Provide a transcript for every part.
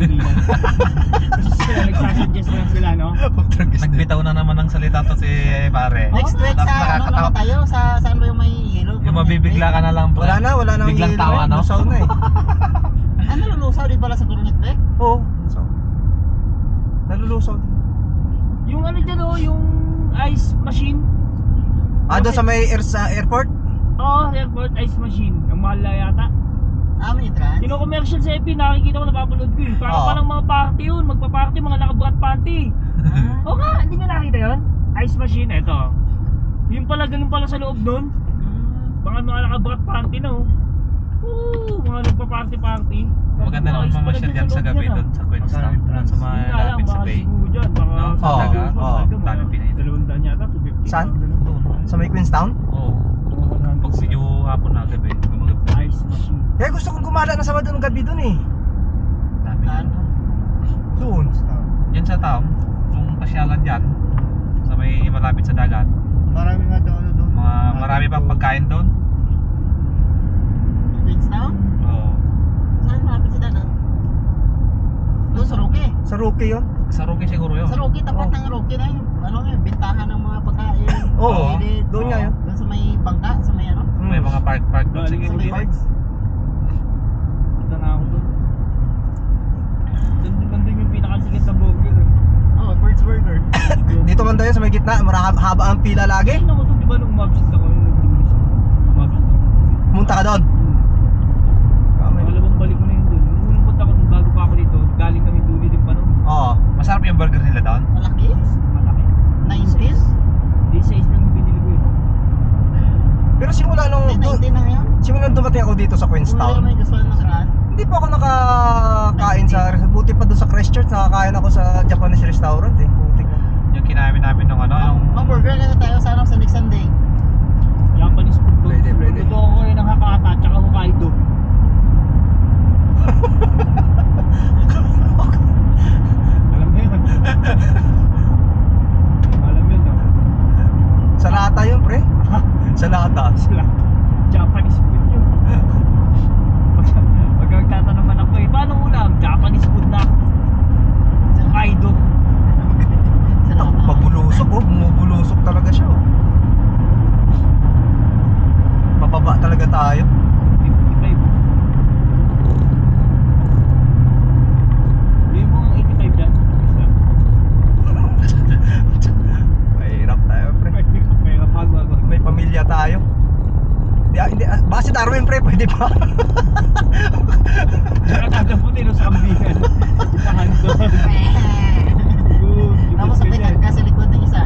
tingilan. Kasi sila nagsasuggest lang sila, no? Nagbitaw na naman ng salita to si pare. Next week sa ano naman tayo? Saan ba yung may yelo? Yung mabibigla ka na lang pre. Wala nang Biglang yelo tawa, eh. no? Lusaw na eh. Ano lulusaw din pala sa Coronit Beck? Oo, lusaw. Nalulusaw din. Yung ano dyan, oh, yung ice machine. Doon sa may sa airport? Oo, airport ice machine. Ang mahal na yata. May entrance? Kino-commercial sa FB, nakikita ko, napapanood ko yun. Parang mga party yun, magpa-party, mga naka-brat panty. Oo nga, hindi nyo nakita yun? Ice machine, eto. Yung pala, ganun pala sa loob nun. Mga naka-brat panty na, oh. Mga nagpa-party-party. Maganda naman mamasyal dyan sa gabi doon sa Queenstown. Doon sa mga lapit sa bay. Dyan, baka No? sa Oo, dagat, oo. Dami Pinay. 200 yata, 250. Saan? Doon. Sa may Queenstown? Oo. Pag medyo hapon na gabi, gumagabi. Ice machine. Kaya gusto kong gumala na Sabado ng gabi doon eh. Dami Saan? Doon. Yan sa town, yung pasyalan dyan, sa may malapit sa dagat. Marami nga daw ano doon. Marami pang pagkain doon. Queenstown? Oo. Saan malapit sa dagat? Doon sa Roque. Sa Rookie yun? Sa Roque siguro yun. Sa Roque, tapat ng Roque na yun. Ano yun, bintahan ng mga pagkain. Oo, Gilid. doon nga yun. Doon sa may bangka, sa may ano? May mga park doon Galing siguro. yung May parks. Punta na ako doon. Doon din yung pinakasikat na burger, eh. Bird's Burger. Dito man tayo sa may gitna, haba ang pila lagi. Ayun ako doon, di ba nung umabsent ako yung nag-dulis ako? Umabsent ako. Pumunta ka doon. Makalabang balik ko na yun doon. Nung unang punta ko doon, bago pa ako dito, galing kami duli din pa noon. Oo. Masarap yung burger nila doon. Malaki? Malaki. 90s? Di 6 lang yung binili ko yun. Pero simula nung Hindi, 90 na ngayon. simula nung dumating ako dito sa Kung Queenstown, may gusto na nakaraan. hindi pa ako nakakain sa buti pa doon sa Christchurch, nakakain ako sa Japanese restaurant eh. Buti na. Yung kinain namin ng ano, yung Mag-burger na tayo sa next Sunday. Japanese food doon. Pwede, pwede. Luto ko yun ng Hakata at saka Hokkaido. Alam mo yun? Alam mo yun, no? Sa lata yun, pre. Sa lata. Sila, Japanese food yun. Pag magtatanong ako eh, paano ulam? Japanese food na. Hokkaido. Pabulusok oh, bumubulusok talaga siya oh. Pababa talaga tayo. 55. Hindi mo ang 85 dyan. Mahirap tayo, pre. May rapag. May pamilya tayo. Hindi, baka si Darwin, pre, pwede pa. Nakakagaputin no sa kambingan. Itahan doon. Tapos sabay ka sa likod ng isa.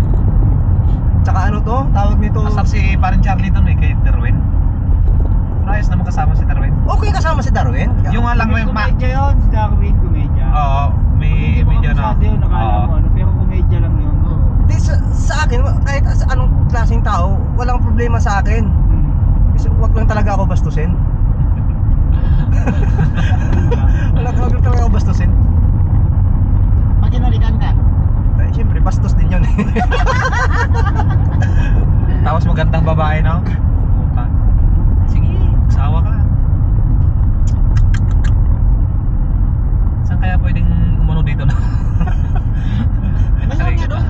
Tsaka ano to, tawag nito. masarap si parang Charlie doon eh, kay Darwin. Ayos naman kasama si Darwin. Okay kasama si Darwin. Yung nga lang may komedya yun, si Darwin, komedya. Oo, Hindi may mo medyo na. kabisado yun, nakala mo ano, pero komedya lang yun. Di, sa akin, kahit sa anong klaseng tao, walang problema sa akin. Kasi wag lang talaga ako bastusin. Wag lang talaga ako bastusin. Pag hinalikan ka. Ay, siyempre, bastos din yun. Tapos magandang babae, no? Puta. Sige, magsawa ka. Saan kaya pwedeng umano dito na? Mayroon nga doon,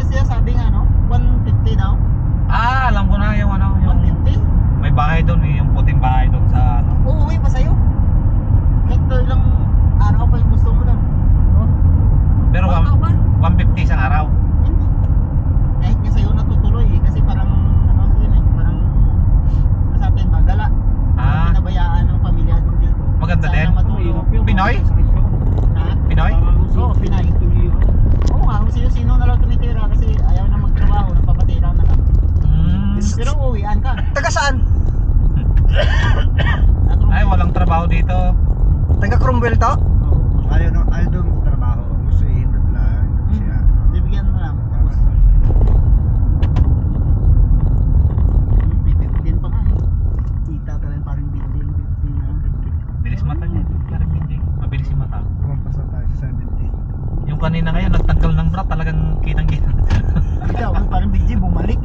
siya sabi nga no, 150 daw. Alam ko na yung ano, yung 150? may bahay doon eh, yung puting bahay doon sa ano. Uuwi pa sa'yo. Hector lang araw pa yung gusto mo doon. Pero 150 isang araw. Hindi. Kahit nga sa'yo natutuloy eh, kasi parang ano yun eh, parang nasabi ba, gala. Pinabayaan ng pamilya doon dito. Maganda Sana din. matulog. Pinoy? Ha? Pinoy? Oo, Pinoy. Oo nga, kung sino-sino na lang tumitira kasi ayaw na magtrabaho, nagpapatira na lang. Pero uwian ka. Taga saan? Ay, walang trabaho dito. Taga Cromwell to? Ayaw doon magtrabaho. Gusto ihintod lang. Siya. Bibigyan mo lang. Din pa nga eh. Kita ka rin parang building. Bilis mata niya. Parang hindi. Mabilis yung mata. Kumampas na tayo sa 70. Yung kanina ngayon, nagtanggal ng bra, talagang kitang-kita. Ikaw, parang Big G bumalik.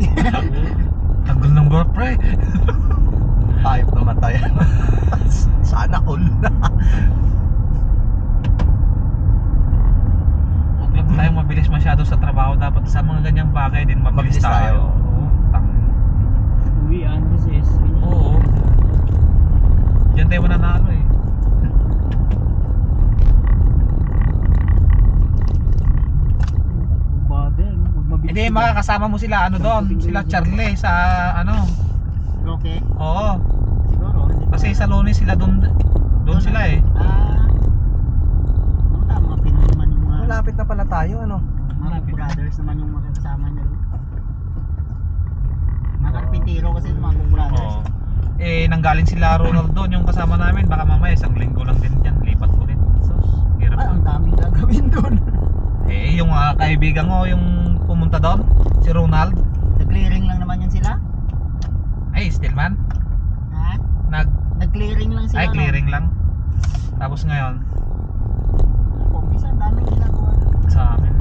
Tanggal ng bra, pre. Hayop naman tayo. Sana all na. sa mga ganyang bagay din mabilis Mabilis tayo. tayo. Oo, Uwi, Andres. Oo. Diyan tayo mananalo eh. Bagay, no? Magmabilis. Hindi, makakasama mo sila ano doon, sila Charlie sa ano. Roque? Oo. Siguro, hindi ko Kasi alam. sa Lunes sila doon sila eh. Mga Pinoy naman yung mga Malapit na pala tayo, ano? mga brothers naman yung makakasama niya doon. Mga karpintero kasi yung mga brothers. Oo. Eh, nanggaling sila Ronald doon, yung kasama namin, baka mamaya isang linggo lang din yan, lipat ulit. So, hirap. Ay, ang daming gagawin doon. Eh, yung kaibigan ko, yung pumunta doon, si Ronald, Nag-clearing lang naman yun sila. ay, Stillman, Ha? Nag-clearing lang sila. ay, clearing lang. Tapos ngayon, Umpisa, ang daming ginagawa. sa amin,